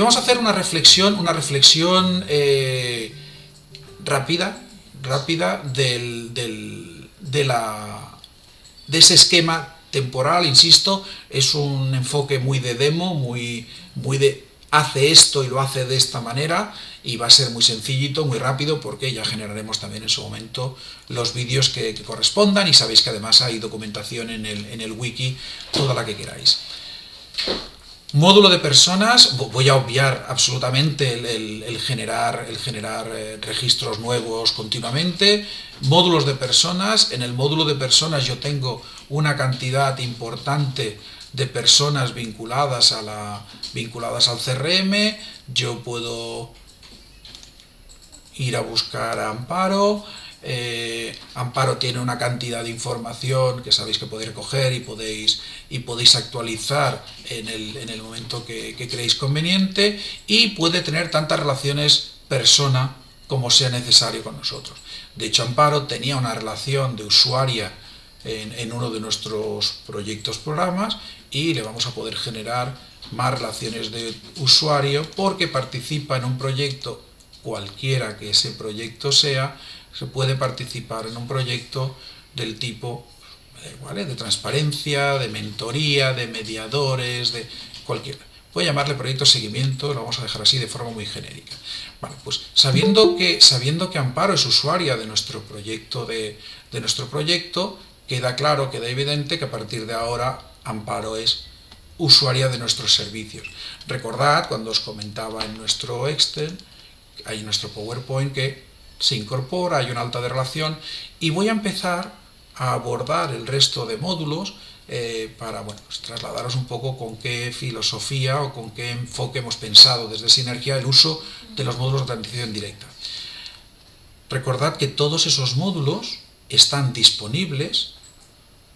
vamos a hacer una reflexión rápida de ese esquema temporal. Insisto, es un enfoque muy de demo, muy de hace esto y lo hace de esta manera, y va a ser muy sencillito, muy rápido, porque ya generaremos también en su momento los vídeos que correspondan, y sabéis que además hay documentación en el wiki, toda la que queráis. Módulo de personas, voy a obviar absolutamente el generar registros nuevos continuamente. Módulos de personas, en el módulo de personas yo tengo una cantidad importante de personas vinculadas al CRM. Yo puedo ir a buscar a Amparo. Amparo tiene una cantidad de información que sabéis que podéis coger y podéis actualizar en el momento que creéis conveniente, y puede tener tantas relaciones persona como sea necesario con nosotros. De hecho, Amparo tenía una relación de usuaria en uno de nuestros programas, y le vamos a poder generar más relaciones de usuario porque participa en un proyecto, cualquiera que ese proyecto sea. Se puede participar en un proyecto del tipo, ¿vale?, de transparencia, de mentoría, de mediadores, de cualquiera. Voy a llamarle proyecto seguimiento, lo vamos a dejar así de forma muy genérica. Bueno, pues sabiendo que Amparo es usuaria de nuestro proyecto, queda claro, queda evidente que a partir de ahora Amparo es usuaria de nuestros servicios. Recordad, cuando os comentaba en nuestro Excel, hay en nuestro PowerPoint, que se incorpora, hay una alta de relación, y voy a empezar a abordar el resto de módulos para pues trasladaros un poco con qué filosofía o con qué enfoque hemos pensado desde Sinergia el uso de los módulos de atención directa. Recordad que todos esos módulos están disponibles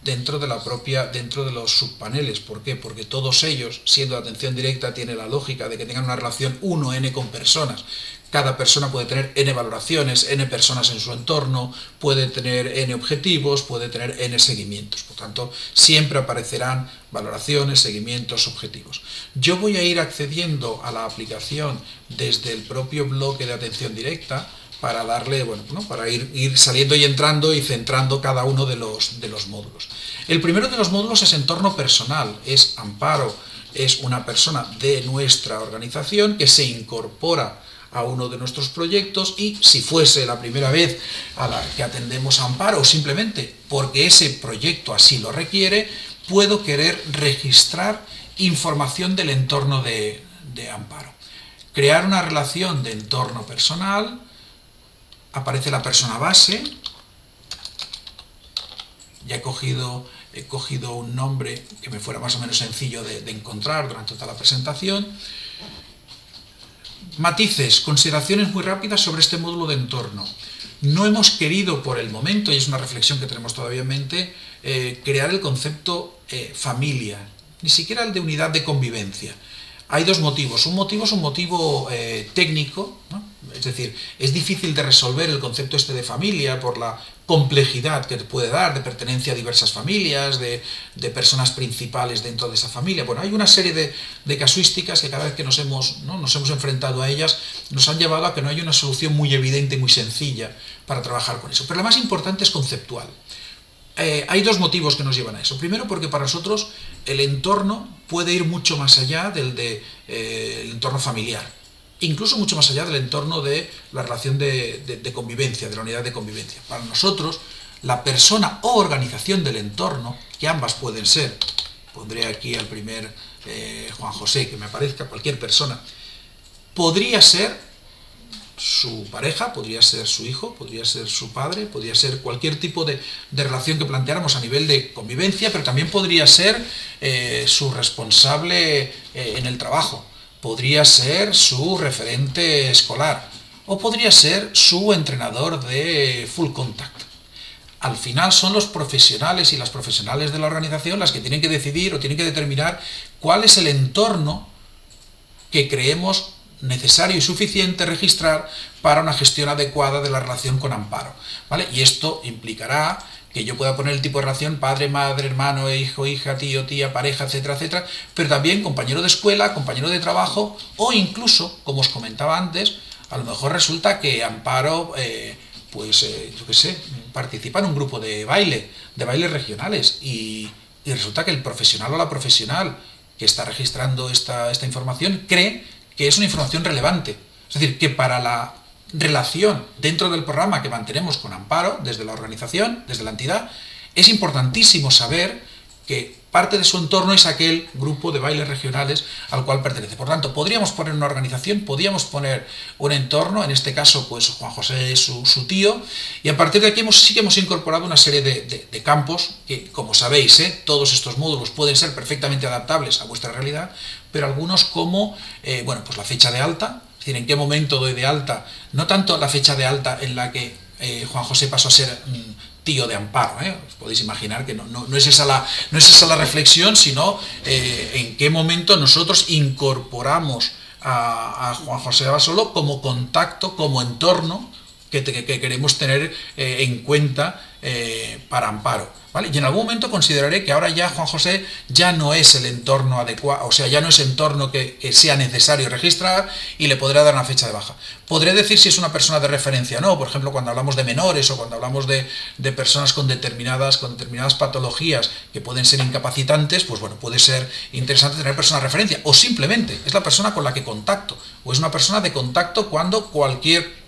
dentro de los subpaneles. ¿Por qué? Porque todos ellos, siendo de atención directa, tiene la lógica de que tengan una relación 1n con personas. Cada persona puede tener n valoraciones, n personas en su entorno, puede tener n objetivos, puede tener n seguimientos. Por tanto, siempre aparecerán valoraciones, seguimientos, objetivos. Yo voy a ir accediendo a la aplicación desde el propio bloque de atención directa para darle, para ir saliendo y entrando y centrando cada uno de los módulos. El primero de los módulos es entorno personal. Es Amparo, es una persona de nuestra organización que se incorpora a uno de nuestros proyectos, y si fuese la primera vez a la que atendemos a Amparo, o simplemente porque ese proyecto así lo requiere, puedo querer registrar información del entorno de Amparo. Crear una relación de entorno personal, aparece la persona base, ya he cogido un nombre que me fuera más o menos sencillo de encontrar durante toda la presentación. Matices, consideraciones muy rápidas sobre este módulo de entorno. No hemos querido por el momento, y es una reflexión que tenemos todavía en mente, crear el concepto familia, ni siquiera el de unidad de convivencia. Hay dos motivos. Un motivo es un motivo técnico, ¿no? Es decir, es difícil de resolver el concepto de familia por la complejidad que puede dar de pertenencia a diversas familias, de personas principales dentro de esa familia. Bueno, hay una serie de casuísticas que cada vez que nos hemos enfrentado a ellas nos han llevado a que no haya una solución muy evidente y muy sencilla para trabajar con eso. Pero la más importante es conceptual. Hay dos motivos que nos llevan a eso. Primero, porque para nosotros el entorno puede ir mucho más allá del entorno familiar, incluso mucho más allá del entorno de la relación de convivencia, de la unidad de convivencia. Para nosotros, la persona o organización del entorno, que ambas pueden ser, pondré aquí al primer Juan José, que me aparezca, cualquier persona, podría ser su pareja, podría ser su hijo, podría ser su padre, podría ser cualquier tipo de relación que planteáramos a nivel de convivencia, pero también podría ser su responsable en el trabajo, podría ser su referente escolar, o podría ser su entrenador de full contact. Al final son los profesionales y las profesionales de la organización las que tienen que decidir o tienen que determinar cuál es el entorno que creemos necesario y suficiente registrar para una gestión adecuada de la relación con Amparo, ¿vale? Y esto implicará que yo pueda poner el tipo de relación padre, madre, hermano, hijo, hija, tío, tía, pareja, etcétera, etcétera, pero también compañero de escuela, compañero de trabajo, o incluso, como os comentaba antes, a lo mejor resulta que Amparo, yo qué sé, participa en un grupo de bailes regionales, y resulta que el profesional o la profesional que está registrando esta información cree que es una información relevante. Es decir, que para la relación dentro del programa que mantenemos con Amparo, desde la organización, desde la entidad, es importantísimo saber que parte de su entorno es aquel grupo de bailes regionales al cual pertenece. Por tanto, podríamos poner una organización, podríamos poner un entorno, en este caso, pues Juan José es su tío, y a partir de aquí sí que hemos incorporado una serie de campos que, como sabéis, todos estos módulos pueden ser perfectamente adaptables a vuestra realidad, pero algunos como, pues la fecha de alta, es decir, en qué momento doy de alta, no tanto la fecha de alta en la que Juan José pasó a ser tío de Amparo, os podéis imaginar que no es esa la reflexión, sino en qué momento nosotros incorporamos a Juan José Abasolo como contacto, como entorno que queremos tener en cuenta para Amparo. ¿Vale? Y en algún momento consideraré que ahora ya Juan José ya no es el entorno adecuado, o sea, ya no es entorno que sea necesario registrar, y le podré dar una fecha de baja. Podré decir si es una persona de referencia o no, por ejemplo, cuando hablamos de menores o cuando hablamos de personas con determinadas patologías que pueden ser incapacitantes, pues bueno, puede ser interesante tener persona de referencia, o simplemente es la persona con la que contacto, o es una persona de contacto cuando cualquier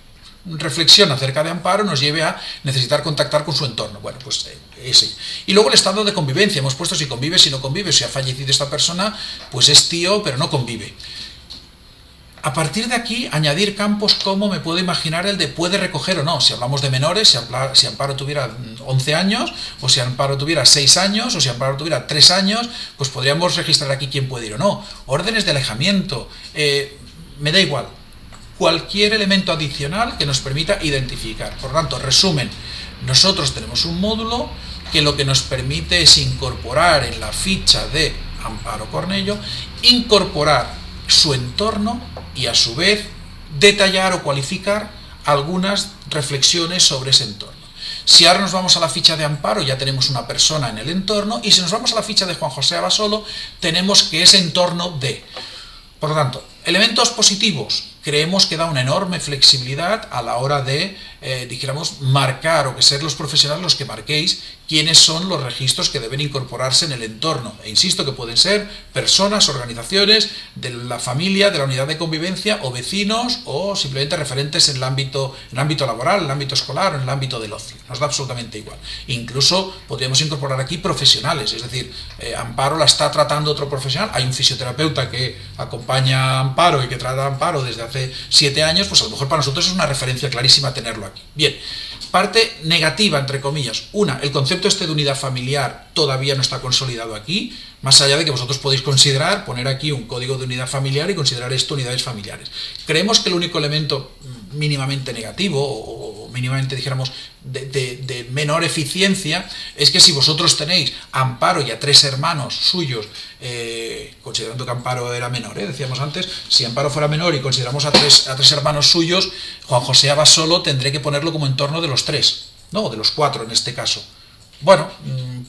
reflexión acerca de Amparo nos lleve a necesitar contactar con su entorno. Bueno, pues ese. Y luego el estado de convivencia. Hemos puesto si convive, si no convive, si ha fallecido esta persona, pues es tío, pero no convive. A partir de aquí, añadir campos como me puedo imaginar el de puede recoger o no. Si hablamos de menores, si Amparo tuviera 11 años, o si Amparo tuviera 6 años, o si Amparo tuviera 3 años, pues podríamos registrar aquí quién puede ir o no. Órdenes de alejamiento, me da igual. Cualquier elemento adicional que nos permita identificar. Por lo tanto, resumen, nosotros tenemos un módulo que lo que nos permite es incorporar en la ficha de Amparo Cornello, incorporar su entorno y a su vez detallar o cualificar algunas reflexiones sobre ese entorno. Si ahora nos vamos a la ficha de Amparo, ya tenemos una persona en el entorno, y si nos vamos a la ficha de Juan José Abasolo, tenemos que ese entorno de. Por lo tanto, elementos positivos, creemos que da una enorme flexibilidad a la hora de, marcar, o que ser los profesionales los que marquéis quiénes son los registros que deben incorporarse en el entorno. E insisto que pueden ser personas, organizaciones, de la familia, de la unidad de convivencia, o vecinos, o simplemente referentes en el ámbito laboral, en el ámbito escolar o en el ámbito del ocio. Nos da absolutamente igual. Incluso podríamos incorporar aquí profesionales, es decir, Amparo la está tratando otro profesional, hay un fisioterapeuta que acompaña a Amparo y que trata a Amparo desde hace 7 años, pues a lo mejor para nosotros es una referencia clarísima tenerlo aquí. Bien, parte negativa, entre comillas. Una, el concepto de unidad familiar todavía no está consolidado aquí, más allá de que vosotros podéis poner aquí un código de unidad familiar y considerar esto unidades familiares. Creemos que el único elemento mínimamente negativo, o mínimamente, dijéramos, de menor eficiencia, es que si vosotros tenéis a Amparo y a 3 hermanos suyos, considerando que Amparo era menor, decíamos antes, si Amparo fuera menor y consideramos a tres hermanos suyos, Juan José Abasolo tendré que ponerlo como entorno de los 3, no, de los 4 en este caso. Bueno,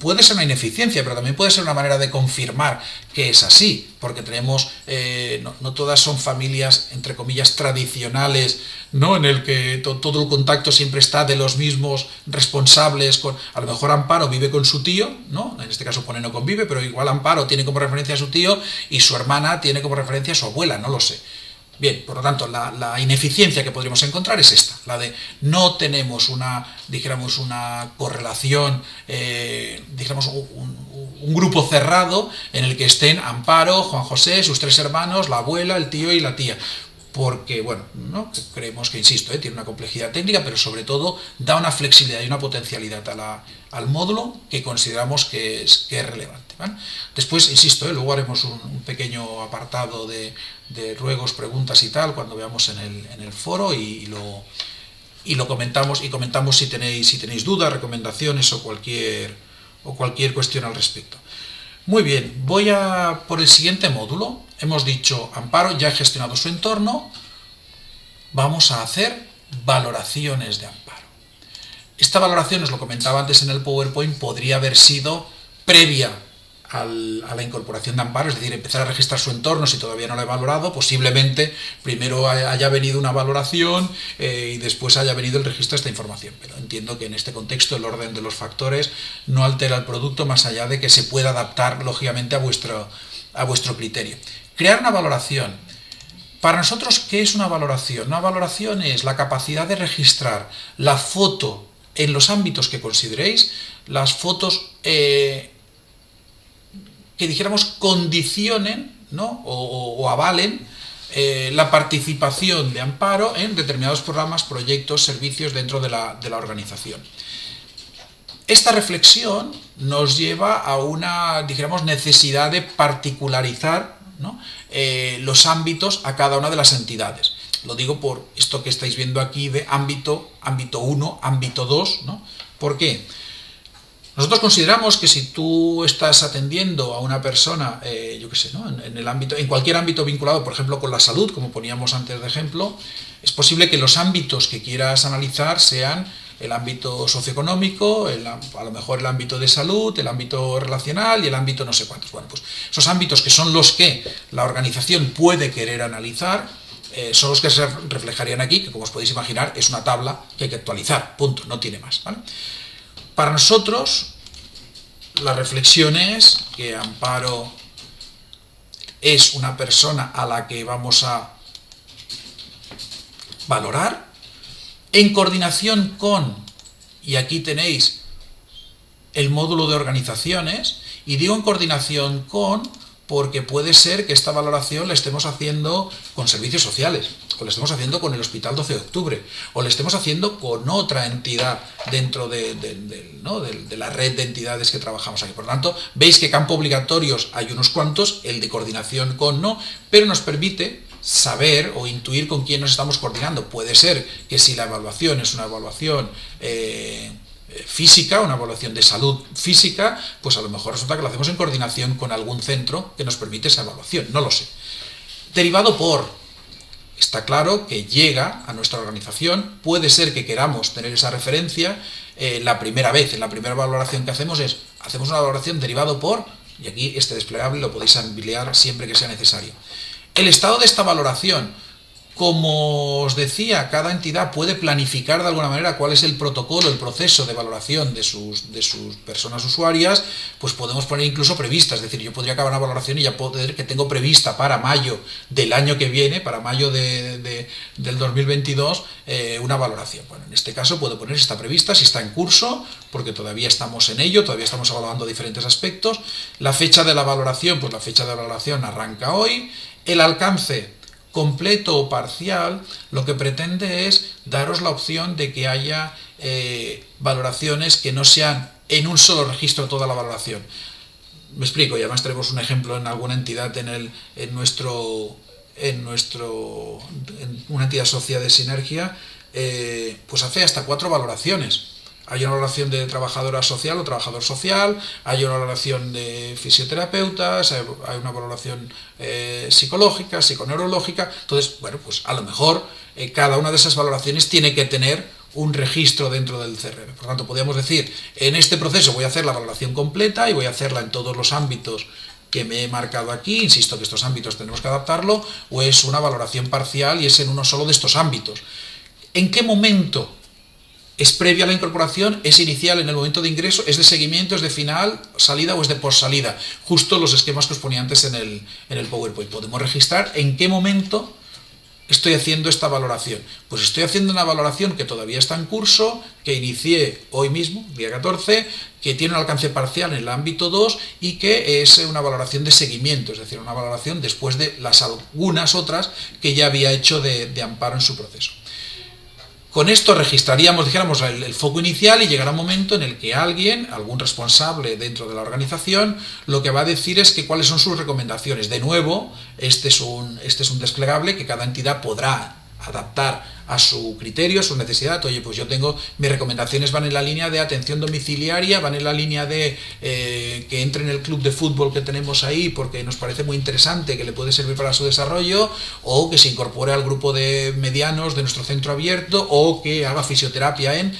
puede ser una ineficiencia, pero también puede ser una manera de confirmar que es así, porque tenemos, no todas son familias, entre comillas, tradicionales, ¿no? En el que todo el contacto siempre está de los mismos responsables. A lo mejor Amparo vive con su tío, ¿no? En este caso pone no convive, pero igual Amparo tiene como referencia a su tío y su hermana tiene como referencia a su abuela, no lo sé. Bien, por lo tanto, la ineficiencia que podríamos encontrar es esta, la de no tenemos una correlación, un grupo cerrado en el que estén Amparo, Juan José, sus 3 hermanos, la abuela, el tío y la tía. Porque, bueno, ¿no? Creemos que, insisto, tiene una complejidad técnica, pero sobre todo da una flexibilidad y una potencialidad al módulo que consideramos que es relevante, ¿vale? Después, insisto, luego haremos un pequeño apartado de ruegos, preguntas y tal, cuando veamos en el foro, y lo comentamos si tenéis dudas, recomendaciones o cualquier cuestión al respecto. Muy bien, voy a por el siguiente módulo. Hemos dicho Amparo, ya he gestionado su entorno. Vamos a hacer valoraciones de Amparo. Esta valoración, os lo comentaba antes en el PowerPoint, podría haber sido previa a la incorporación de Amparo, es decir, empezar a registrar su entorno si todavía no lo he valorado, posiblemente primero haya venido una valoración y después haya venido el registro de esta información. Pero entiendo que en este contexto el orden de los factores no altera el producto más allá de que se pueda adaptar lógicamente a vuestro criterio. Crear una valoración. Para nosotros, ¿qué es una valoración? Una valoración es la capacidad de registrar la foto en los ámbitos que consideréis, las fotos que dijéramos condicionen, ¿no? o avalen la participación de Amparo en determinados programas, proyectos, servicios dentro de la organización. Esta reflexión nos lleva a una, dijéramos, necesidad de particularizar, ¿no? Los ámbitos a cada una de las entidades. Lo digo por esto que estáis viendo aquí de ámbito 1, ámbito 2, ¿no? ¿Por qué? Nosotros consideramos que si tú estás atendiendo a una persona, yo qué sé, ¿no? en cualquier ámbito vinculado, por ejemplo, con la salud, como poníamos antes de ejemplo, es posible que los ámbitos que quieras analizar sean el ámbito socioeconómico, a lo mejor el ámbito de salud, el ámbito relacional y el ámbito no sé cuántos. Bueno, pues esos ámbitos que son los que la organización puede querer analizar, son los que se reflejarían aquí, que como os podéis imaginar es una tabla que hay que actualizar, punto, no tiene más, ¿vale? Para nosotros, la reflexión es que Amparo es una persona a la que vamos a valorar en coordinación con, y aquí tenéis el módulo de organizaciones, y digo en coordinación con porque puede ser que esta valoración la estemos haciendo con servicios sociales, o la estemos haciendo con el Hospital 12 de Octubre, o la estemos haciendo con otra entidad dentro de la red de entidades que trabajamos aquí. Por lo tanto, veis que campo obligatorios hay unos cuantos, el de coordinación con no, pero nos permite saber o intuir con quién nos estamos coordinando. Puede ser que si la evaluación es una evaluación física, una evaluación de salud física, pues a lo mejor resulta que lo hacemos en coordinación con algún centro que nos permite esa evaluación, no lo sé. Derivado por, está claro que llega a nuestra organización, puede ser que queramos tener esa referencia la primera vez, en la primera valoración que hacemos hacemos una valoración derivado por, y aquí este desplegable lo podéis ampliar siempre que sea necesario. El estado de esta valoración. Como os decía, cada entidad puede planificar de alguna manera cuál es el protocolo, el proceso de valoración de sus personas usuarias, pues podemos poner incluso previstas, es decir, yo podría acabar una valoración y ya poder que tengo prevista para mayo del año que viene, para mayo del 2022, una valoración. Bueno, en este caso puedo poner si está prevista, si está en curso, porque todavía estamos en ello, todavía estamos evaluando diferentes aspectos. La fecha de la valoración, pues la fecha de la valoración arranca hoy. El alcance completo o parcial, lo que pretende es daros la opción de que haya valoraciones que no sean en un solo registro toda la valoración. Me explico, y además tenemos un ejemplo en alguna entidad en una entidad social de Sinergia, pues hace hasta 4 valoraciones. Hay una valoración de trabajadora social o trabajador social, hay una valoración de fisioterapeutas, hay una valoración psicológica, psiconeurológica. Entonces, bueno, pues a lo mejor cada una de esas valoraciones tiene que tener un registro dentro del CRM. Por lo tanto, podríamos decir, en este proceso voy a hacer la valoración completa y voy a hacerla en todos los ámbitos que me he marcado aquí, insisto que estos ámbitos tenemos que adaptarlo, o es una valoración parcial y es en uno solo de estos ámbitos. ¿En qué momento? ¿Es previa a la incorporación? ¿Es inicial en el momento de ingreso? ¿Es de seguimiento? ¿Es de final, salida o es de postsalida? Justo los esquemas que os ponía antes en el PowerPoint. Podemos registrar en qué momento estoy haciendo esta valoración. Pues estoy haciendo una valoración que todavía está en curso, que inicié hoy mismo, día 14, que tiene un alcance parcial en el ámbito 2 y que es una valoración de seguimiento, es decir, una valoración después de las algunas otras que ya había hecho de Amparo en su proceso. Con esto registraríamos, dijéramos, el foco inicial y llegará un momento en el que alguien, algún responsable dentro de la organización, lo que va a decir es que cuáles son sus recomendaciones. De nuevo, este es un desplegable que cada entidad podrá adaptar a su criterio, a su necesidad. Oye, pues yo tengo, mis recomendaciones van en la línea de atención domiciliaria, van en la línea de que entre en el club de fútbol que tenemos ahí porque nos parece muy interesante, que le puede servir para su desarrollo, o que se incorpore al grupo de medianos de nuestro centro abierto, o que haga fisioterapia en...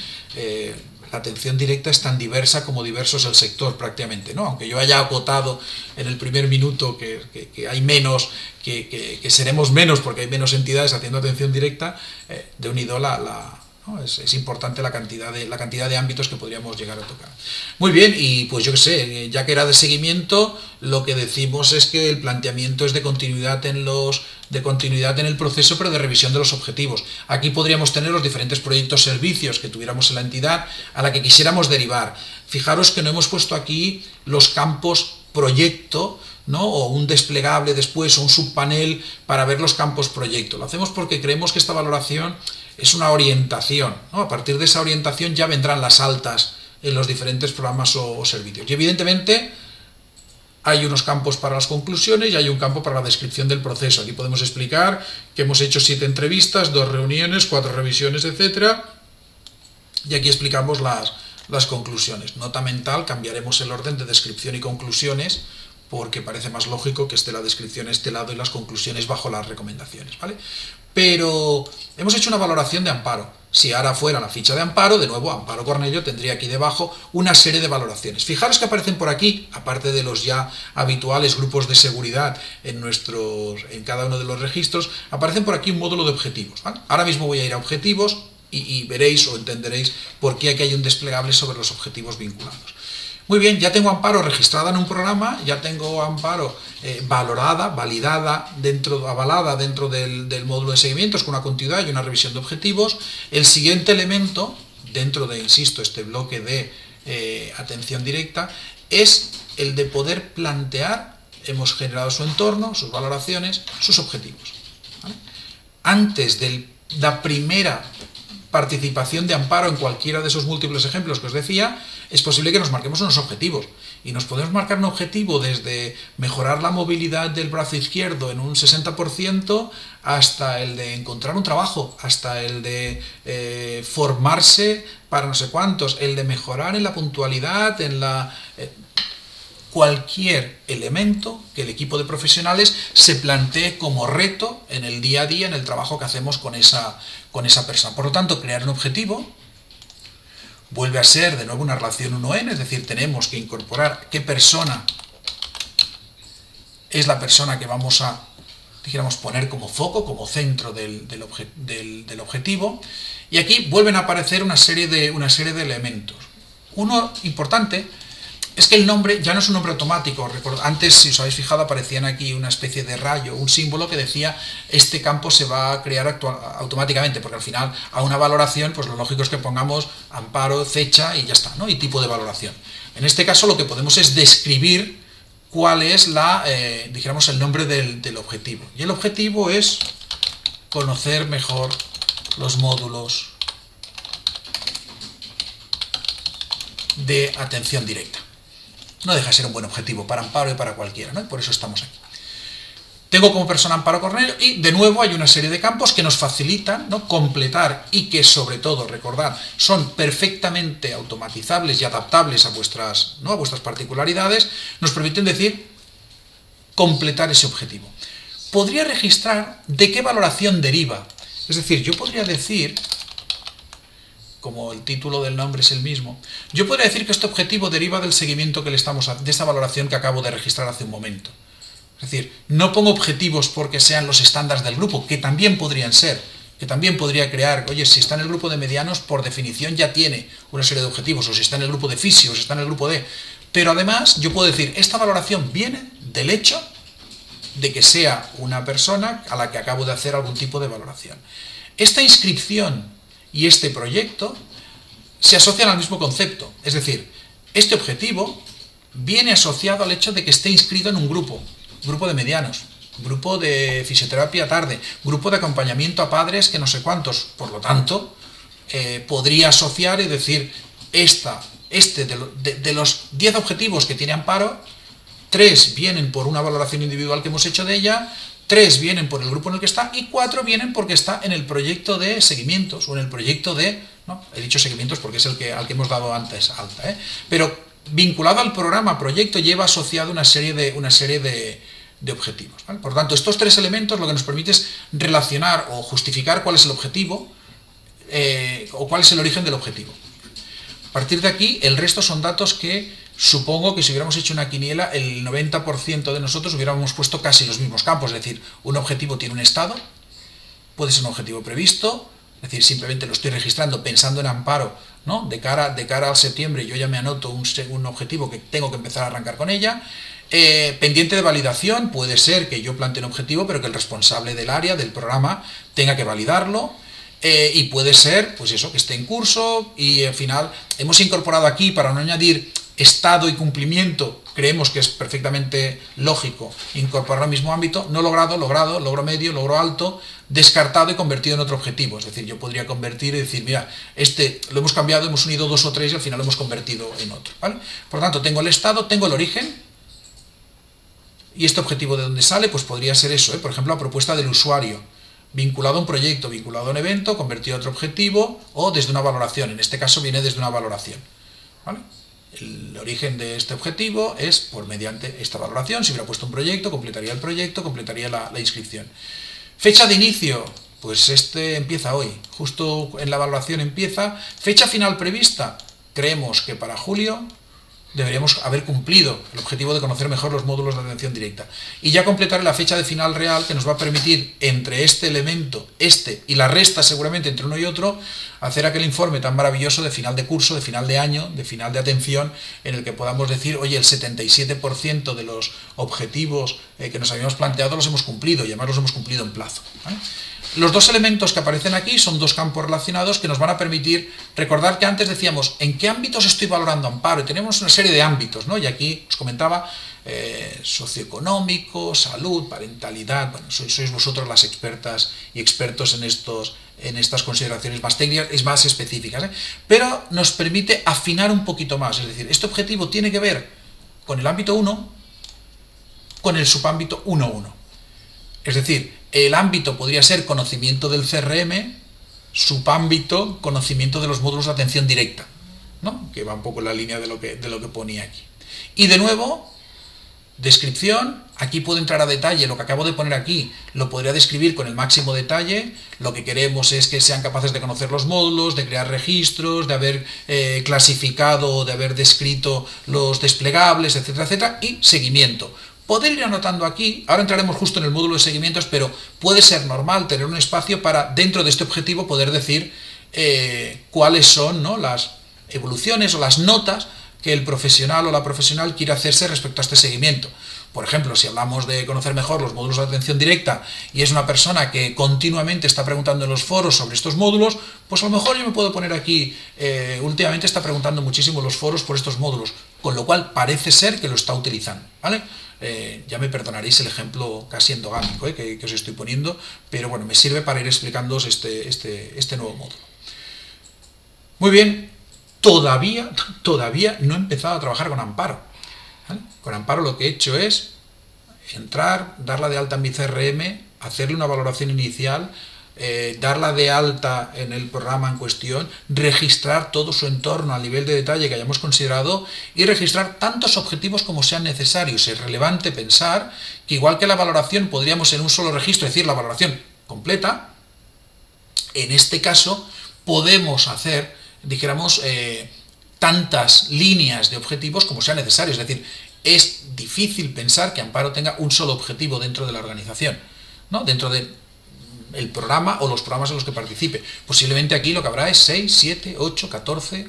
la atención directa es tan diversa como diverso es el sector prácticamente, ¿no? Aunque yo haya acotado en el primer minuto que hay menos, que seremos menos porque hay menos entidades haciendo atención directa, de unido ¿no? Es importante la cantidad de ámbitos que podríamos llegar a tocar. Muy bien, y pues yo qué sé, ya que era de seguimiento, lo que decimos es que el planteamiento es de continuidad en el proceso, pero de revisión de los objetivos. Aquí podríamos tener los diferentes proyectos, servicios que tuviéramos en la entidad a la que quisiéramos derivar. Fijaros que no hemos puesto aquí los campos proyecto, ¿no? O un desplegable después, o un subpanel para ver los campos proyecto. Lo hacemos porque creemos que esta valoración es una orientación, ¿no? A partir de esa orientación ya vendrán las altas en los diferentes programas o servicios. Y evidentemente hay unos campos para las conclusiones y hay un campo para la descripción del proceso. Aquí podemos explicar que hemos hecho 7 entrevistas, 2 reuniones, 4 revisiones, etc. Y aquí explicamos las conclusiones. Nota mental, cambiaremos el orden de descripción y conclusiones porque parece más lógico que esté la descripción a este lado y las conclusiones bajo las recomendaciones, ¿vale? Pero hemos hecho una valoración de amparo. Si ahora fuera la ficha de amparo, de nuevo, Amparo Cornello tendría aquí debajo una serie de valoraciones. Fijaros que aparecen por aquí, aparte de los ya habituales grupos de seguridad en cada uno de los registros, aparecen por aquí un módulo de objetivos, ¿vale? Ahora mismo voy a ir a objetivos y veréis o entenderéis por qué aquí hay un desplegable sobre los objetivos vinculados. Muy bien, ya tengo amparo registrada en un programa, ya tengo amparo valorada, validada, avalada dentro del módulo de seguimientos con una continuidad y una revisión de objetivos. El siguiente elemento, dentro de, insisto, este bloque de atención directa, es el de poder plantear, hemos generado su entorno, sus valoraciones, sus objetivos, ¿vale? Antes de la primera participación de amparo en cualquiera de esos múltiples ejemplos que os decía, es posible que nos marquemos unos objetivos. Y nos podemos marcar un objetivo desde mejorar la movilidad del brazo izquierdo en un 60% hasta el de encontrar un trabajo, hasta el de formarse para no sé cuántos, el de mejorar en la puntualidad, en cualquier elemento que el equipo de profesionales se plantee como reto en el día a día, en el trabajo que hacemos con esa persona. Por lo tanto, crear un objetivo vuelve a ser de nuevo una relación 1N, es decir, tenemos que incorporar qué persona es la persona que vamos a, dijéramos, poner como foco, como centro del objetivo, y aquí vuelven a aparecer una serie de elementos. Uno importante es que el nombre ya no es un nombre automático. Antes, si os habéis fijado, aparecían aquí una especie de rayo, un símbolo que decía este campo se va a crear automáticamente, porque al final a una valoración, pues lo lógico es que pongamos amparo, fecha y ya está, ¿no? Y tipo de valoración. En este caso lo que podemos es describir cuál es dijéramos, el nombre del objetivo. Y el objetivo es conocer mejor los módulos de atención directa. No deja de ser un buen objetivo para Amparo y para cualquiera, ¿no? Y por eso estamos aquí. Tengo como persona Amparo Cornello y de nuevo hay una serie de campos que nos facilitan, ¿no?, completar y que sobre todo, recordad, son perfectamente automatizables y adaptables a vuestras particularidades, nos permiten decir completar ese objetivo. Podría registrar de qué valoración deriva. Es decir, yo podría decir, como el título del nombre es el mismo, yo podría decir que este objetivo deriva del seguimiento que le estamos de esta valoración que acabo de registrar hace un momento. Es decir, no pongo objetivos porque sean los estándares del grupo, que también podrían ser, que también podría crear, oye, si está en el grupo de medianos, por definición ya tiene una serie de objetivos, o si está en el grupo de fisio, o si está en el grupo D. Pero además, yo puedo decir, esta valoración viene del hecho de que sea una persona a la que acabo de hacer algún tipo de valoración. Esta inscripción y este proyecto se asocian al mismo concepto, es decir, este objetivo viene asociado al hecho de que esté inscrito en un grupo de medianos, grupo de fisioterapia tarde, grupo de acompañamiento a padres que no sé cuántos. Por lo tanto, podría asociar y decir, de los 10 objetivos que tiene Amparo, 3 vienen por una valoración individual que hemos hecho de ella, 3 vienen por el grupo en el que está y 4 vienen porque está en el proyecto de seguimientos o en el proyecto de, no, he dicho seguimientos porque es al que hemos dado antes alta, pero vinculado al programa proyecto lleva asociado una serie de objetivos, ¿vale? Por lo tanto, estos 3 elementos lo que nos permite es relacionar o justificar cuál es el objetivo o cuál es el origen del objetivo. partir de aquí, el resto son datos que supongo que si hubiéramos hecho una quiniela, el 90% de nosotros hubiéramos puesto casi los mismos campos. Es decir, un objetivo tiene un estado, puede ser un objetivo previsto, es decir, simplemente lo estoy registrando pensando en Amparo, ¿no? De cara al septiembre yo ya me anoto un objetivo que tengo que empezar a arrancar con ella. Pendiente de validación, puede ser que yo plantee un objetivo, pero que el responsable del área, del programa, tenga que validarlo. Y puede ser, pues eso, que esté en curso y al final hemos incorporado aquí, para no añadir estado y cumplimiento, creemos que es perfectamente lógico incorporar al mismo ámbito, no logrado, logrado, logro medio, logro alto, descartado y convertido en otro objetivo. Es decir, yo podría convertir y decir, mira, este lo hemos cambiado, hemos unido 2 o 3 y al final lo hemos convertido en otro, ¿vale? Por lo tanto, tengo el estado, tengo el origen, y este objetivo de dónde sale, pues podría ser eso, por ejemplo, la propuesta del usuario, vinculado a un proyecto, vinculado a un evento, convertido a otro objetivo, o desde una valoración. En este caso viene desde una valoración, ¿vale? El origen de este objetivo es por mediante esta valoración. Si hubiera puesto un proyecto, completaría el proyecto, completaría la inscripción. Fecha de inicio, pues este empieza hoy, justo en la valoración empieza. Fecha final prevista, creemos que para julio deberíamos haber cumplido el objetivo de conocer mejor los módulos de atención directa. Y ya completaré la fecha de final real, que nos va a permitir, entre este elemento, y la resta seguramente entre uno y otro, hacer aquel informe tan maravilloso de final de curso, de final de año, de final de atención, en el que podamos decir, oye, el 77% de los objetivos que nos habíamos planteado los hemos cumplido, y además los hemos cumplido en plazo, ¿vale? Los 2 elementos que aparecen aquí son 2 campos relacionados que nos van a permitir recordar que antes decíamos en qué ámbitos estoy valorando Amparo, y tenemos una serie de ámbitos, ¿no? Y aquí os comentaba socioeconómico, salud, parentalidad. Bueno, sois vosotros las expertas y expertos en estas consideraciones más técnicas y más específicas, ¿eh? Pero nos permite afinar un poquito más, es decir, este objetivo tiene que ver con el ámbito 1, con el subámbito 1.1. Es decir, el ámbito podría ser conocimiento del CRM, subámbito, conocimiento de los módulos de atención directa, ¿no? Que va un poco en la línea de lo que ponía aquí. Y de nuevo, descripción, aquí puedo entrar a detalle, lo que acabo de poner aquí lo podría describir con el máximo detalle. Lo que queremos es que sean capaces de conocer los módulos, de crear registros, de haber clasificado, de haber descrito los desplegables, etcétera, etcétera, y seguimiento. Poder ir anotando aquí, ahora entraremos justo en el módulo de seguimientos, pero puede ser normal tener un espacio para, dentro de este objetivo, poder decir cuáles son, ¿no?, las evoluciones o las notas que el profesional o la profesional quiere hacerse respecto a este seguimiento. Por ejemplo, si hablamos de conocer mejor los módulos de atención directa y es una persona que continuamente está preguntando en los foros sobre estos módulos, pues a lo mejor yo me puedo poner aquí, últimamente está preguntando muchísimo en los foros por estos módulos, con lo cual parece ser que lo está utilizando, ¿vale? Ya me perdonaréis el ejemplo casi endogámico que os estoy poniendo, pero bueno, me sirve para ir explicándoos este nuevo módulo. Muy bien, todavía no he empezado a trabajar con Amparo, ¿vale? Con Amparo lo que he hecho es entrar, darla de alta en mi CRM, hacerle una valoración inicial, darla de alta en el programa en cuestión, registrar todo su entorno a nivel de detalle que hayamos considerado y registrar tantos objetivos como sean necesarios. Es relevante pensar que igual que la valoración podríamos en un solo registro decir la valoración completa, en este caso podemos hacer, dijéramos, tantas líneas de objetivos como sea necesario. Es decir, es difícil pensar que Amparo tenga un solo objetivo dentro de la organización, ¿no?, dentro del programa o los programas en los que participe. Posiblemente aquí lo que habrá es 6, 7, 8, 14,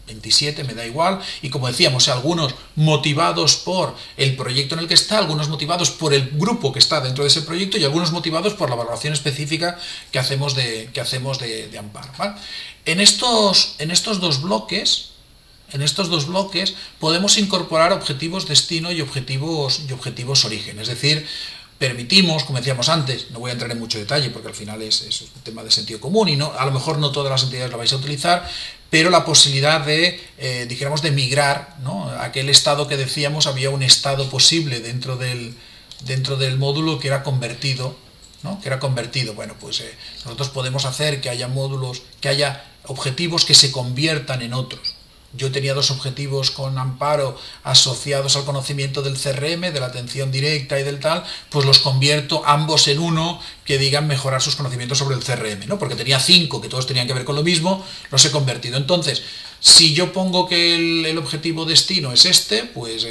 27, me da igual, y como decíamos, algunos motivados por el proyecto en el que está, algunos motivados por el grupo que está dentro de ese proyecto y algunos motivados por la valoración específica que hacemos de Amparo, ¿vale? En estos dos bloques podemos incorporar objetivos destino y objetivos origen, es decir, permitimos, como decíamos antes, no voy a entrar en mucho detalle porque al final es un tema de sentido común y a lo mejor no todas las entidades lo vais a utilizar, pero la posibilidad de, dijéramos, de migrar, ¿no?, a aquel estado que decíamos, había un estado posible dentro del módulo que era convertido, ¿no?, Bueno, pues nosotros podemos hacer que haya módulos, que haya objetivos que se conviertan en otros. Yo tenía 2 objetivos con Amparo asociados al conocimiento del CRM, de la atención directa y del tal, pues los convierto ambos en uno que digan mejorar sus conocimientos sobre el CRM, ¿no? Porque tenía 5 que todos tenían que ver con lo mismo, los he convertido. Entonces, Si yo pongo que el objetivo destino es este, pues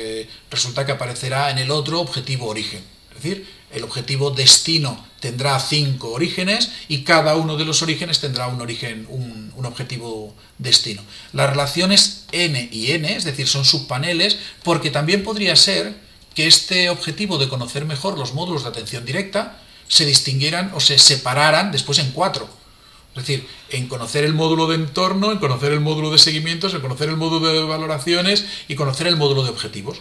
resulta que aparecerá en el otro objetivo origen. Es decir, el objetivo destino tendrá 5 orígenes y cada uno de los orígenes tendrá un origen, un objetivo destino. Las relaciones n y n, es decir, son subpaneles, porque también podría ser que este objetivo de conocer mejor los módulos de atención directa se distinguieran o se separaran después en 4. Es decir, en conocer el módulo de entorno, en conocer el módulo de seguimientos, en conocer el módulo de valoraciones y conocer el módulo de objetivos.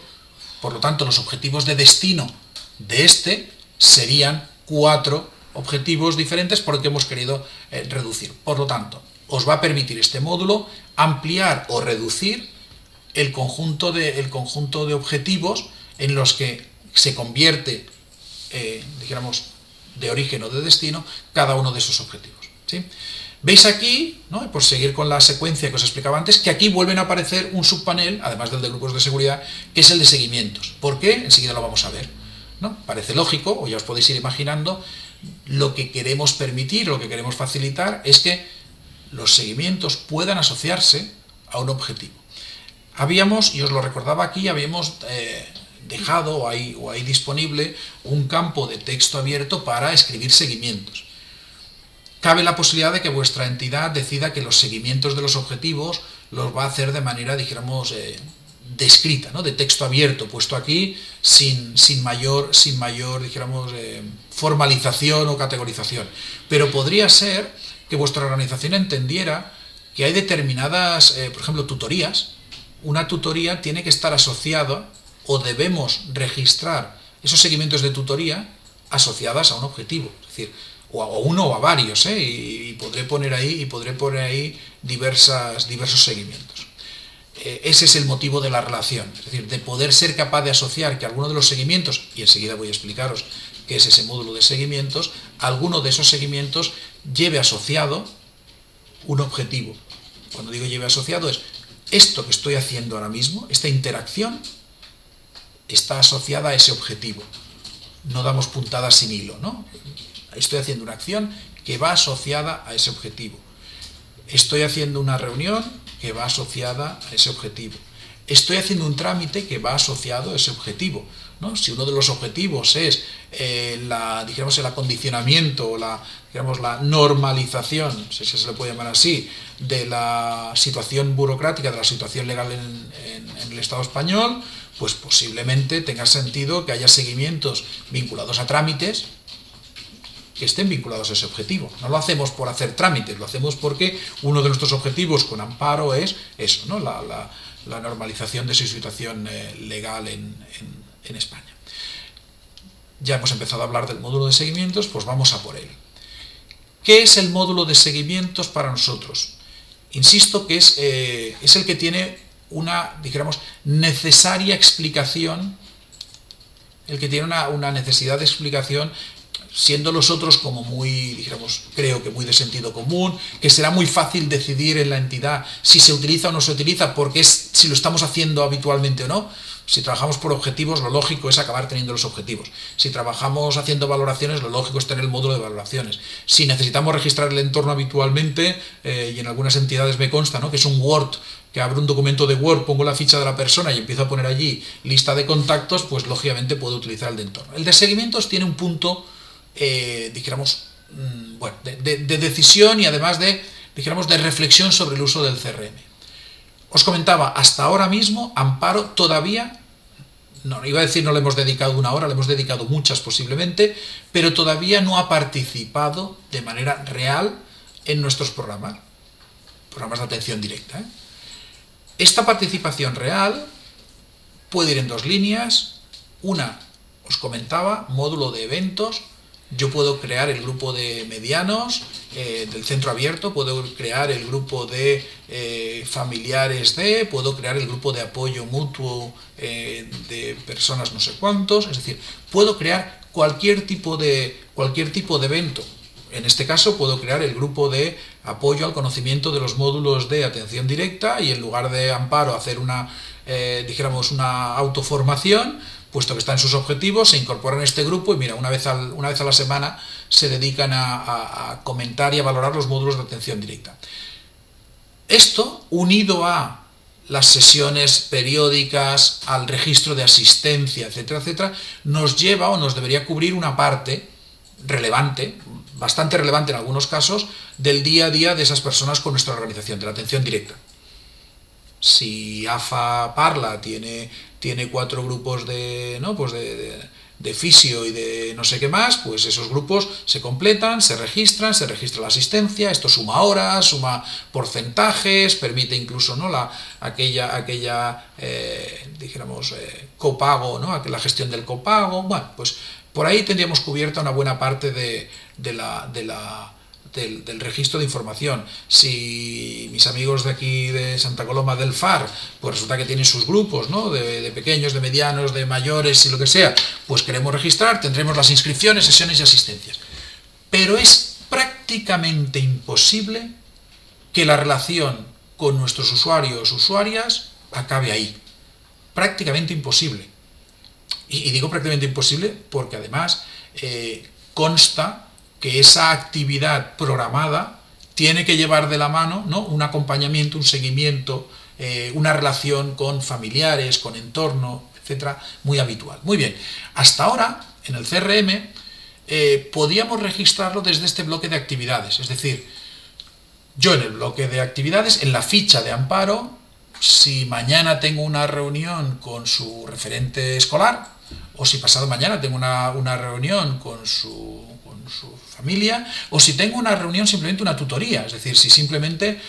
Por lo tanto, los objetivos de destino de este serían 4 objetivos diferentes porque hemos querido reducir. Por lo tanto, os va a permitir este módulo ampliar o reducir el conjunto de objetivos en los que se convierte, dijéramos, de origen o de destino cada uno de esos objetivos. ¿Sí? Veis aquí, ¿no? Por seguir con la secuencia que os explicaba antes, que aquí vuelven a aparecer un subpanel, además del de grupos de seguridad, que es el de seguimientos. ¿Por qué? Enseguida lo vamos a ver, ¿no? Parece lógico, o ya os podéis ir imaginando, lo que queremos permitir, lo que queremos facilitar, es que los seguimientos puedan asociarse a un objetivo. Habíamos, y os lo recordaba aquí, habíamos dejado o ahí disponible un campo de texto abierto para escribir seguimientos. Cabe la posibilidad de que vuestra entidad decida que los seguimientos de los objetivos los va a hacer de manera, dijéramos, descrita, ¿no? De texto abierto, puesto aquí sin mayor dijéramos, formalización o categorización. Pero podría ser que vuestra organización entendiera que hay determinadas, por ejemplo, tutorías. Una tutoría tiene que estar asociada o debemos registrar esos seguimientos de tutoría asociadas a un objetivo. Es decir, o a uno o a varios, y podré poner ahí diversos seguimientos. Ese es el motivo de la relación, es decir, de poder ser capaz de asociar que alguno de los seguimientos, y enseguida voy a explicaros qué es ese módulo de seguimientos, alguno de esos seguimientos lleve asociado un objetivo. Cuando digo lleve asociado es esto que estoy haciendo ahora mismo, esta interacción, está asociada a ese objetivo. No damos puntadas sin hilo, ¿no? Estoy haciendo una acción que va asociada a ese objetivo. Estoy haciendo una reunión que va asociada a ese objetivo. Estoy haciendo un trámite que va asociado a ese objetivo, ¿no? Si uno de los objetivos es el acondicionamiento o la normalización, no sé si se le puede llamar así, de la situación burocrática, de la situación legal en el Estado español, pues posiblemente tenga sentido que haya seguimientos vinculados a trámites que estén vinculados a ese objetivo. No lo hacemos por hacer trámites, lo hacemos porque uno de nuestros objetivos con Amparo es eso, ¿no? La normalización de su situación legal en España. Ya hemos empezado a hablar del módulo de seguimientos, pues vamos a por él. ¿Qué es el módulo de seguimientos para nosotros? Insisto que es el que tiene una, dijéramos, necesaria explicación, el que tiene una necesidad de explicación, siendo los otros como muy, dijéramos, creo que muy de sentido común, que será muy fácil decidir en la entidad si se utiliza o no se utiliza, porque es si lo estamos haciendo habitualmente o no. Si trabajamos por objetivos, lo lógico es acabar teniendo los objetivos. Si trabajamos haciendo valoraciones, lo lógico es tener el módulo de valoraciones. Si necesitamos registrar el entorno habitualmente, y en algunas entidades me consta, ¿no?, que es un Word, que abro un documento de Word, pongo la ficha de la persona y empiezo a poner allí lista de contactos, pues lógicamente puedo utilizar el de entorno. El de seguimientos tiene un punto, dijéramos, bueno, de decisión y además de, dijéramos, de reflexión sobre el uso del CRM. Os comentaba, hasta ahora mismo, Amparo todavía, no iba a decir no le hemos dedicado una hora, le hemos dedicado muchas posiblemente, pero todavía no ha participado de manera real en nuestros programas de atención directa. Esta participación real puede ir en dos líneas. Una, os comentaba, módulo de eventos. Yo puedo crear el grupo de medianos del centro abierto, puedo crear el grupo de familiares puedo crear el grupo de apoyo mutuo de personas no sé cuántos, es decir, puedo crear cualquier tipo de evento. En este caso puedo crear el grupo de apoyo al conocimiento de los módulos de atención directa y en lugar de Amparo hacer una autoformación, puesto que está en sus objetivos, se incorporan a este grupo y mira, una vez a la semana se dedican a comentar y a valorar los módulos de atención directa. Esto, unido a las sesiones periódicas, al registro de asistencia, etcétera, etcétera, nos lleva o nos debería cubrir una parte relevante, bastante relevante en algunos casos, del día a día de esas personas con nuestra organización, de la atención directa. Si AFA Parla tiene 4 grupos de fisio y de no sé qué más, pues esos grupos se completan, se registra la asistencia, esto suma horas, suma porcentajes, permite incluso, ¿no?, copago, ¿no?, la gestión del copago. Bueno, pues por ahí tendríamos cubierta una buena parte del registro de información. Si mis amigos de aquí de Santa Coloma del Far, pues resulta que tienen sus grupos, ¿no?, de pequeños, de medianos, de mayores y lo que sea, pues queremos registrar, tendremos las inscripciones, sesiones y asistencias. Pero es prácticamente imposible que la relación con nuestros usuarios, usuarias, acabe ahí. Prácticamente imposible. Y digo prácticamente imposible porque además consta que esa actividad programada tiene que llevar de la mano, ¿no?, un acompañamiento, un seguimiento, una relación con familiares, con entorno, etcétera, muy habitual. Muy bien, hasta ahora en el CRM podíamos registrarlo desde este bloque de actividades, es decir, yo en el bloque de actividades, en la ficha de Amparo, si mañana tengo una reunión con su referente escolar, o si pasado mañana tengo una reunión con su familia, o si tengo una reunión, simplemente una tutoría, es decir, si simplemente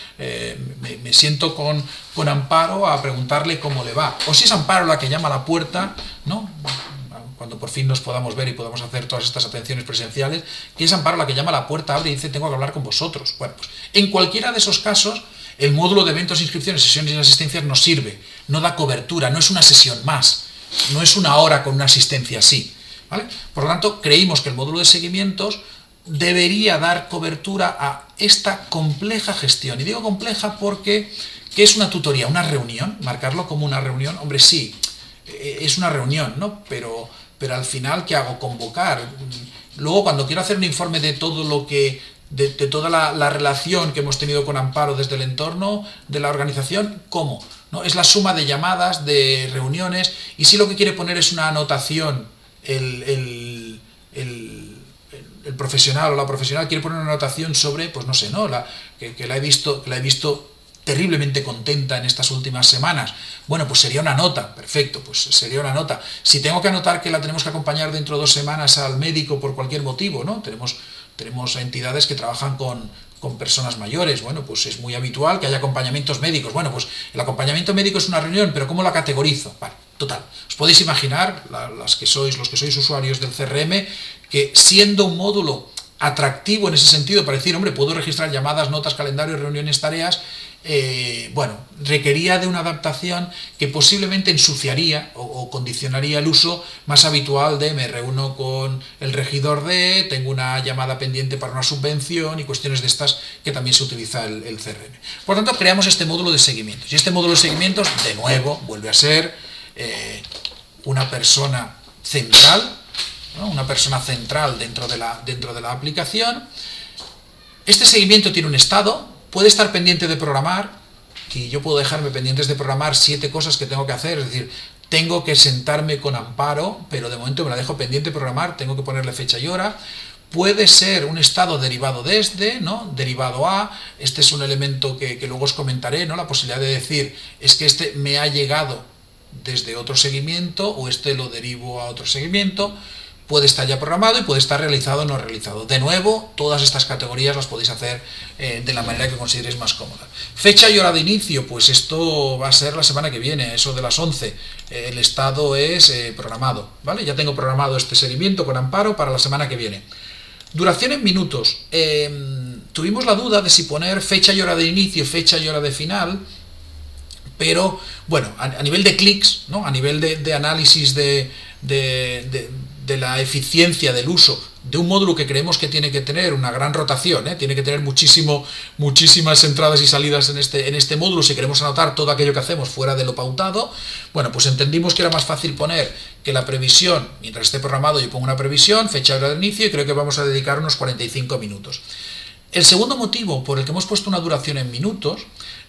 me siento con Amparo a preguntarle cómo le va, o si es Amparo la que llama a la puerta, ¿no?, cuando por fin nos podamos ver y podamos hacer todas estas atenciones presenciales, que es Amparo la que llama a la puerta, abre y dice, tengo que hablar con vosotros. Bueno, pues en cualquiera de esos casos, el módulo de eventos, inscripciones, sesiones y asistencias nos sirve, no da cobertura, no es una sesión más, no es una hora con una asistencia así, ¿vale? Por lo tanto, creímos que el módulo de seguimientos debería dar cobertura a esta compleja gestión. Y digo compleja porque, ¿qué es una tutoría? ¿Una reunión? ¿Marcarlo como una reunión? Hombre, sí, es una reunión, ¿no? Pero al final, ¿qué hago? Convocar. Luego, cuando quiero hacer un informe de todo lo que... de toda la relación que hemos tenido con Amparo desde el entorno de la organización, ¿cómo? ¿No? Es la suma de llamadas, de reuniones, y si lo que quiere poner es una anotación, el profesional o la profesional quiere poner una anotación sobre, pues no sé, ¿no?, que la he visto terriblemente contenta en estas últimas semanas. Bueno, pues sería una nota, perfecto, pues sería una nota. Si tengo que anotar que la tenemos que acompañar dentro de 2 semanas al médico por cualquier motivo, ¿no? Tenemos entidades que trabajan con personas mayores, bueno, pues es muy habitual que haya acompañamientos médicos. Bueno, pues el acompañamiento médico es una reunión, pero ¿cómo la categorizo? Vale, total. Os podéis imaginar, los que sois usuarios del CRM, que siendo un módulo atractivo en ese sentido, para decir, hombre, puedo registrar llamadas, notas, calendarios, reuniones, tareas, requería de una adaptación que posiblemente ensuciaría o condicionaría el uso más habitual de me reúno con el regidor de, tengo una llamada pendiente para una subvención y cuestiones de estas que también se utiliza el CRM. Por lo tanto, creamos este módulo de seguimientos. Y este módulo de seguimientos, de nuevo, vuelve a ser una persona central, ¿no?, una persona central dentro de la aplicación. Este seguimiento tiene un estado. Puede estar pendiente de programar, y yo puedo dejarme pendientes de programar 7 cosas que tengo que hacer, es decir, tengo que sentarme con Amparo, pero de momento me la dejo pendiente de programar, tengo que ponerle fecha y hora. Puede ser un estado derivado desde, ¿no?, derivado a, este es un elemento que luego os comentaré, ¿no?, la posibilidad de decir, es que este me ha llegado desde otro seguimiento, o este lo derivo a otro seguimiento. Puede estar ya programado y puede estar realizado o no realizado. De nuevo, todas estas categorías las podéis hacer de la manera que consideréis más cómoda. Fecha y hora de inicio, pues esto va a ser la semana que viene, eso de las 11. El estado es programado, ¿vale? Ya tengo programado este seguimiento con Amparo para la semana que viene. Duración en minutos. Tuvimos la duda de si poner fecha y hora de inicio, fecha y hora de final, pero bueno, a nivel de clics, ¿no?, a nivel de análisis de la eficiencia del uso de un módulo que creemos que tiene que tener una gran rotación, tiene que tener muchísimas entradas y salidas en este módulo si queremos anotar todo aquello que hacemos fuera de lo pautado. Bueno, pues entendimos que era más fácil poner que la previsión, mientras esté programado yo pongo una previsión, fecha y hora de inicio, y creo que vamos a dedicar unos 45 minutos. El segundo motivo por el que hemos puesto una duración en minutos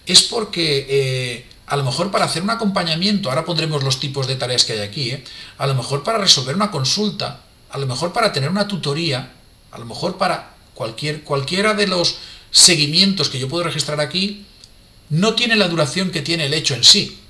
es porque a lo mejor para hacer un acompañamiento, ahora pondremos los tipos de tareas que hay aquí, a lo mejor para resolver una consulta, a lo mejor para tener una tutoría, a lo mejor para cualquiera de los seguimientos que yo puedo registrar aquí, no tiene la duración que tiene el hecho en sí.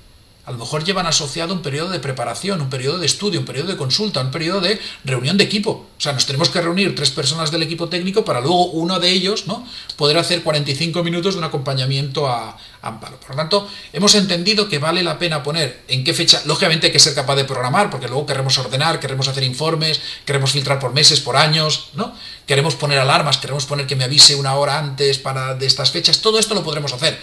A lo mejor llevan asociado un periodo de preparación, un periodo de estudio, un periodo de consulta, un periodo de reunión de equipo. O sea, nos tenemos que reunir 3 personas del equipo técnico para luego uno de ellos, ¿no?, poder hacer 45 minutos de un acompañamiento a Amparo. Por lo tanto, hemos entendido que vale la pena poner en qué fecha. Lógicamente hay que ser capaz de programar, porque luego queremos ordenar, queremos hacer informes, queremos filtrar por meses, por años, ¿no? Queremos poner alarmas, queremos poner que me avise una hora antes de estas fechas. Todo esto lo podremos hacer.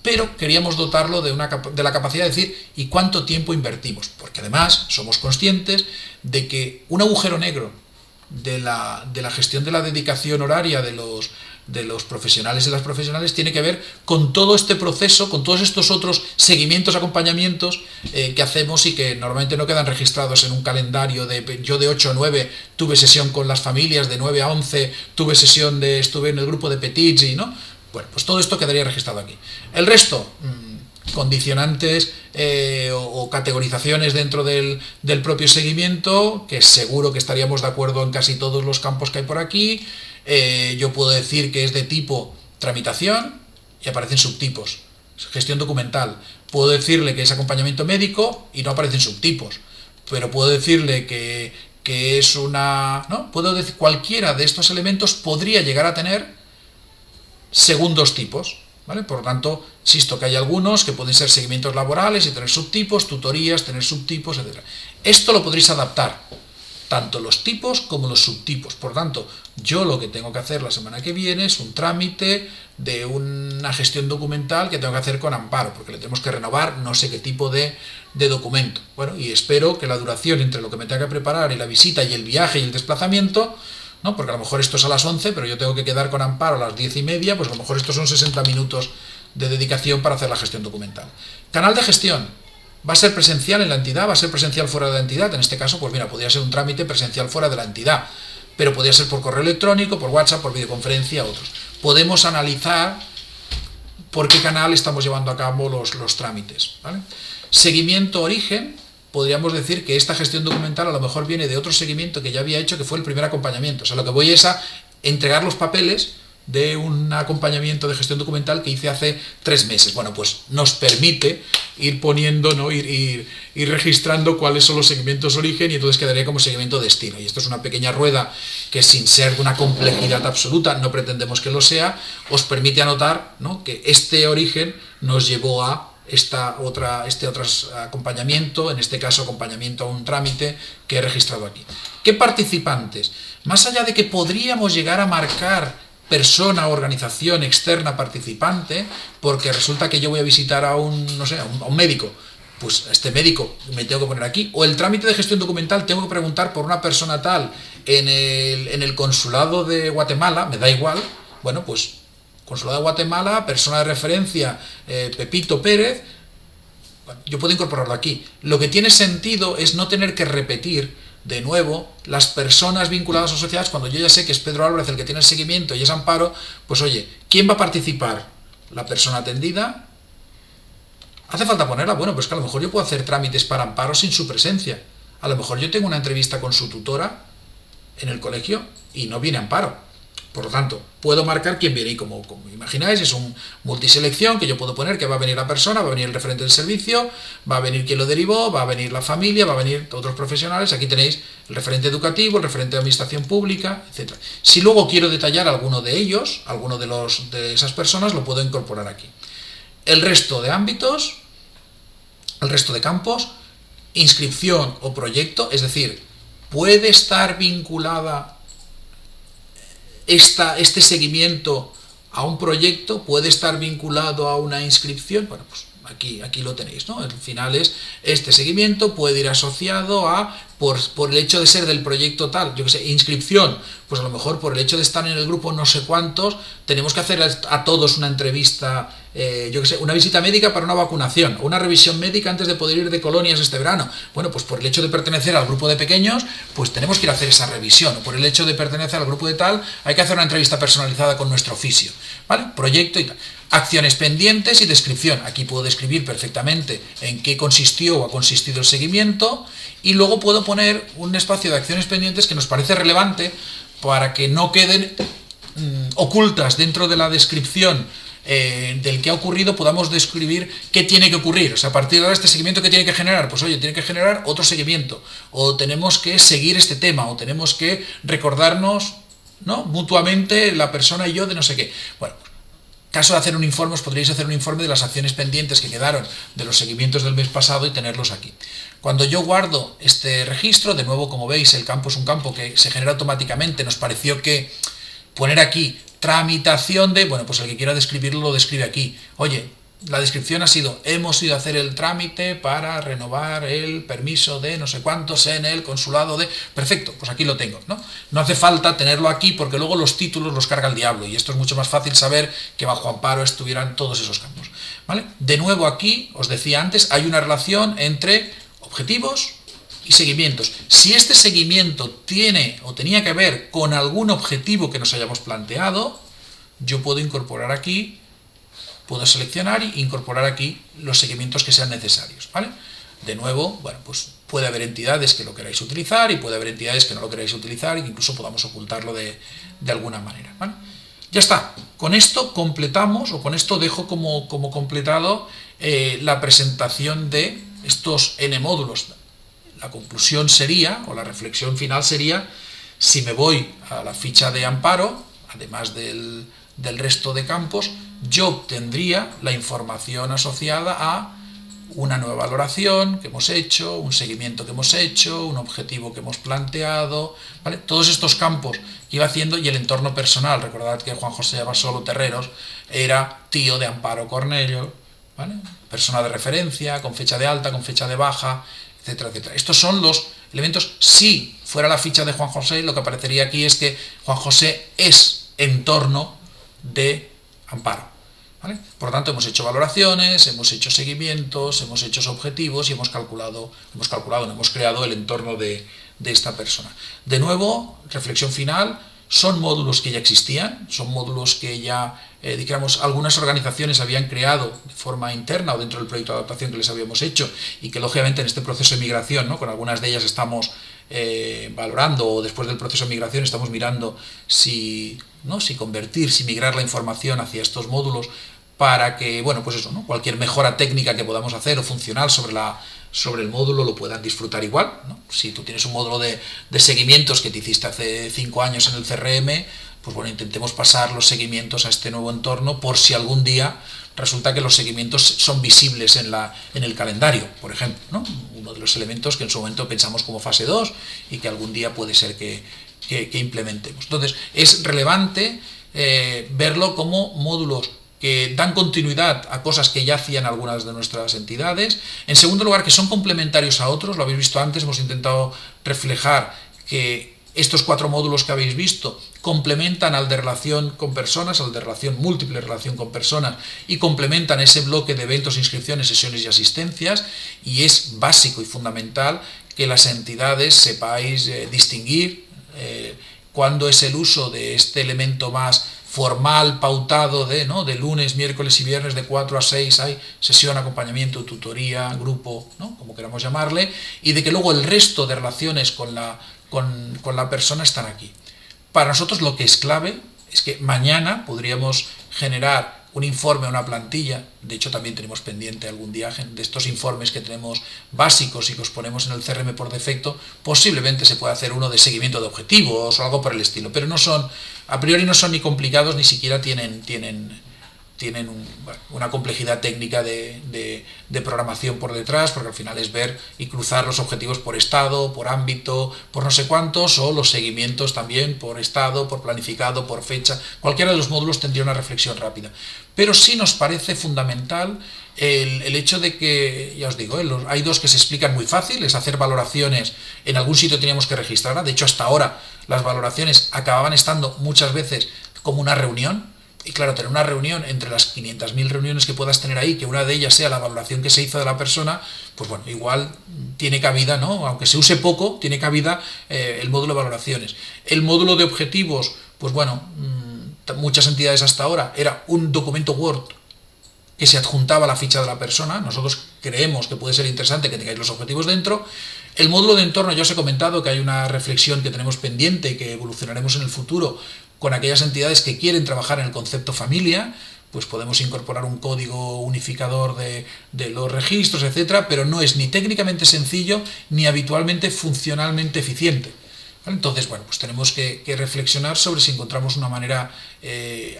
Pero queríamos dotarlo de la capacidad de decir, ¿y cuánto tiempo invertimos? Porque además somos conscientes de que un agujero negro de la gestión de la dedicación horaria de los profesionales y las profesionales tiene que ver con todo este proceso, con todos estos otros seguimientos, acompañamientos que hacemos y que normalmente no quedan registrados en un calendario yo de 8 a 9 tuve sesión con las familias, de 9 a 11 estuve en el grupo de Petits y, ¿no? Bueno, pues todo esto quedaría registrado aquí. El resto, condicionantes o categorizaciones dentro del propio seguimiento, que seguro que estaríamos de acuerdo en casi todos los campos que hay por aquí. Yo puedo decir que es de tipo tramitación y aparecen subtipos. Gestión documental. Puedo decirle que es acompañamiento médico y no aparecen subtipos. Pero puedo decirle que es una... ¿no? Puedo decir cualquiera de estos elementos podría llegar a tener segundos tipos, ¿vale? Por lo tanto, insisto que hay algunos que pueden ser seguimientos laborales y tener subtipos, tutorías, tener subtipos, etc. Esto lo podréis adaptar, tanto los tipos como los subtipos. Por lo tanto, yo lo que tengo que hacer la semana que viene es un trámite de una gestión documental que tengo que hacer con Amparo, porque le tenemos que renovar no sé qué tipo de documento. Bueno, y espero que la duración entre lo que me tenga que preparar y la visita y el viaje y el desplazamiento, ¿no? Porque a lo mejor esto es a las 11, pero yo tengo que quedar con Amparo a las 10:30, pues a lo mejor estos son 60 minutos de dedicación para hacer la gestión documental. Canal de gestión. ¿Va a ser presencial en la entidad? ¿Va a ser presencial fuera de la entidad? En este caso, pues mira, podría ser un trámite presencial fuera de la entidad, pero podría ser por correo electrónico, por WhatsApp, por videoconferencia, otros. Podemos analizar por qué canal estamos llevando a cabo los trámites, ¿vale? Seguimiento origen. Podríamos decir que esta gestión documental a lo mejor viene de otro seguimiento que ya había hecho, que fue el primer acompañamiento. O sea, lo que voy es a entregar los papeles de un acompañamiento de gestión documental que hice hace 3 meses. Bueno, pues nos permite ir poniendo, ¿no?, ir registrando cuáles son los seguimientos origen, y entonces quedaría como seguimiento destino. Y esto es una pequeña rueda que, sin ser de una complejidad absoluta, no pretendemos que lo sea, os permite anotar, ¿no?, que este origen nos llevó a este otro acompañamiento, en este caso acompañamiento a un trámite que he registrado aquí. ¿Qué participantes? Más allá de que podríamos llegar a marcar persona o organización externa participante, porque resulta que yo voy a visitar a un médico, pues a este médico me tengo que poner aquí, o el trámite de gestión documental tengo que preguntar por una persona tal en el consulado de Guatemala, me da igual, bueno, pues Consulado de Guatemala, persona de referencia, Pepito Pérez, yo puedo incorporarlo aquí. Lo que tiene sentido es no tener que repetir de nuevo las personas vinculadas o asociadas cuando yo ya sé que es Pedro Álvarez el que tiene el seguimiento y es Amparo. Pues oye, ¿quién va a participar? ¿La persona atendida? ¿Hace falta ponerla? Bueno, pues que a lo mejor yo puedo hacer trámites para Amparo sin su presencia. A lo mejor yo tengo una entrevista con su tutora en el colegio y no viene Amparo. Por lo tanto, puedo marcar quién viene, y como imagináis, es un multiselección que yo puedo poner que va a venir la persona, va a venir el referente del servicio, va a venir quien lo derivó, va a venir la familia, va a venir otros profesionales. Aquí tenéis el referente educativo, el referente de administración pública, etc. Si luego quiero detallar alguno de ellos, alguno de esas personas, lo puedo incorporar aquí. El resto de ámbitos, el resto de campos, inscripción o proyecto, es decir, puede estar vinculada este seguimiento a un proyecto, puede estar vinculado a una inscripción. Bueno, pues aquí lo tenéis, ¿no? Al final es este seguimiento, puede ir asociado a, por el hecho de ser del proyecto tal, yo que sé, inscripción, pues a lo mejor por el hecho de estar en el grupo no sé cuántos, tenemos que hacer a todos una entrevista yo qué sé, una visita médica para una vacunación, o una revisión médica antes de poder ir de colonias este verano. Bueno, pues por el hecho de pertenecer al grupo de pequeños, pues tenemos que ir a hacer esa revisión, o por el hecho de pertenecer al grupo de tal, hay que hacer una entrevista personalizada con nuestro oficio, ¿vale? Proyecto y tal. Acciones pendientes y descripción. Aquí puedo describir perfectamente en qué consistió o ha consistido el seguimiento, y luego puedo poner un espacio de acciones pendientes que nos parece relevante para que no queden ocultas dentro de la descripción del que ha ocurrido. Podamos describir qué tiene que ocurrir. O sea, a partir de ahora, este seguimiento, ¿qué tiene que generar? Pues oye, tiene que generar otro seguimiento, o tenemos que seguir este tema, o tenemos que recordarnos, ¿no?, mutuamente, la persona y yo, de no sé qué. Bueno, caso de hacer un informe, os podríais hacer un informe de las acciones pendientes que quedaron de los seguimientos del mes pasado y tenerlos aquí. Cuando yo guardo este registro, de nuevo, como veis, el campo es un campo que se genera automáticamente. Nos pareció que poner aquí tramitación de, bueno, pues el que quiera describirlo lo describe aquí. Oye, la descripción ha sido, hemos ido a hacer el trámite para renovar el permiso de no sé cuántos en el consulado de... Perfecto, pues aquí lo tengo, ¿no? No hace falta tenerlo aquí porque luego los títulos los carga el diablo, y esto es mucho más fácil saber que bajo amparo estuvieran todos esos campos, ¿vale? De nuevo aquí, os decía antes, hay una relación entre objetivos y seguimientos. Si este seguimiento tiene o tenía que ver con algún objetivo que nos hayamos planteado, yo puedo incorporar aquí, puedo seleccionar e incorporar aquí los seguimientos que sean necesarios, ¿vale? De nuevo, bueno, pues puede haber entidades que lo queráis utilizar y puede haber entidades que no lo queráis utilizar, e incluso podamos ocultarlo de alguna manera, ¿vale? Ya está. Con esto completamos, o con esto dejo como completado la presentación de estos N módulos. La conclusión sería, o la reflexión final sería, si me voy a la ficha de amparo, además del resto de campos, yo obtendría la información asociada a una nueva valoración que hemos hecho, un seguimiento que hemos hecho, un objetivo que hemos planteado, ¿vale? Todos estos campos que iba haciendo, y el entorno personal. Recordad que Juan José Abasolo Terreros era tío de Amparo Cornello, ¿vale? Persona de referencia, con fecha de alta, con fecha de baja, etcétera, etcétera. Estos son los elementos. Si fuera la ficha de Juan José, lo que aparecería aquí es que Juan José es entorno de Amparo, ¿vale? Por lo tanto, hemos hecho valoraciones, hemos hecho seguimientos, hemos hecho objetivos y hemos creado el entorno de esta persona. De nuevo, reflexión final, son módulos que ya existían, son módulos que ya, digamos, algunas organizaciones habían creado de forma interna o dentro del proyecto de adaptación que les habíamos hecho, y que lógicamente en este proceso de migración, ¿no?, con algunas de ellas estamos valorando, o después del proceso de migración estamos mirando si convertir, si migrar la información hacia estos módulos, para que, bueno, pues eso, ¿no?, cualquier mejora técnica que podamos hacer o funcional sobre el módulo lo puedan disfrutar igual, ¿no? Si tú tienes un módulo de seguimientos que te hiciste hace 5 años en el CRM, pues bueno, intentemos pasar los seguimientos a este nuevo entorno, por si algún día resulta que los seguimientos son visibles en el calendario, por ejemplo, ¿no? Uno de los elementos que en su momento pensamos como fase 2 y que algún día puede ser que implementemos. Entonces, es relevante verlo como módulos que dan continuidad a cosas que ya hacían algunas de nuestras entidades. En segundo lugar, que son complementarios a otros. Lo habéis visto antes, hemos intentado reflejar que estos 4 módulos que habéis visto complementan al de relación con personas, al de múltiple relación con personas, y complementan ese bloque de eventos, inscripciones, sesiones y asistencias, y es básico y fundamental que las entidades sepáis distinguir cuándo es el uso de este elemento más formal, pautado, de lunes, miércoles y viernes de 4 a 6 hay sesión, acompañamiento, tutoría, grupo, ¿no?, como queramos llamarle, y de que luego el resto de relaciones con la persona están aquí. Para nosotros lo que es clave es que mañana podríamos generar un informe, una plantilla. De hecho, también tenemos pendiente algún día de estos informes que tenemos básicos y que os ponemos en el CRM por defecto. Posiblemente se pueda hacer uno de seguimiento de objetivos o algo por el estilo, pero a priori no son ni complicados, ni siquiera tienen una complejidad técnica de programación por detrás, porque al final es ver y cruzar los objetivos por estado, por ámbito, por no sé cuántos, o los seguimientos también por estado, por planificado, por fecha. Cualquiera de los módulos tendría una reflexión rápida. Pero sí nos parece fundamental el hecho de que, ya os digo, hay 2 que se explican muy fácil, es hacer valoraciones. En algún sitio teníamos que registrarla. De hecho, hasta ahora las valoraciones acababan estando muchas veces como una reunión. Y claro, tener una reunión entre las 500.000 reuniones que puedas tener ahí, que una de ellas sea la valoración que se hizo de la persona, pues bueno, igual tiene cabida, ¿no? Aunque se use poco, tiene cabida el módulo de valoraciones. El módulo de objetivos, pues bueno, muchas entidades hasta ahora era un documento Word que se adjuntaba a la ficha de la persona. Nosotros creemos que puede ser interesante que tengáis los objetivos dentro. El módulo de entorno, ya os he comentado que hay una reflexión que tenemos pendiente, que evolucionaremos en el futuro con aquellas entidades que quieren trabajar en el concepto familia. Pues podemos incorporar un código unificador de los registros, etcétera, pero no es ni técnicamente sencillo ni habitualmente funcionalmente eficiente. ¿Vale? Entonces, bueno, pues tenemos que reflexionar sobre si encontramos una manera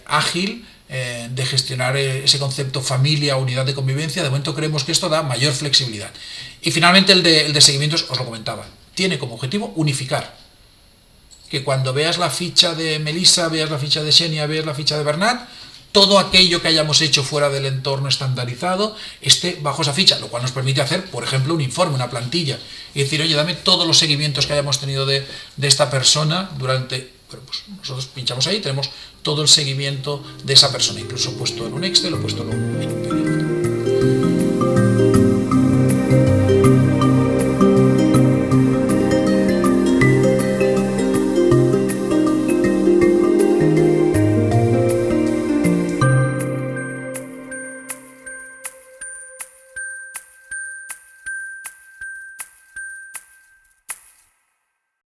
ágil de gestionar ese concepto familia, unidad de convivencia. De momento creemos que esto da mayor flexibilidad. Y finalmente el de seguimientos, os lo comentaba, tiene como objetivo unificar. Que cuando veas la ficha de Melissa, veas la ficha de Xenia, veas la ficha de Bernat, todo aquello que hayamos hecho fuera del entorno estandarizado esté bajo esa ficha, lo cual nos permite hacer, por ejemplo, un informe, una plantilla, y decir, oye, dame todos los seguimientos que hayamos tenido de esta persona durante... Bueno, pues nosotros pinchamos ahí, tenemos todo el seguimiento de esa persona, incluso puesto en un Excel o puesto en un PDF.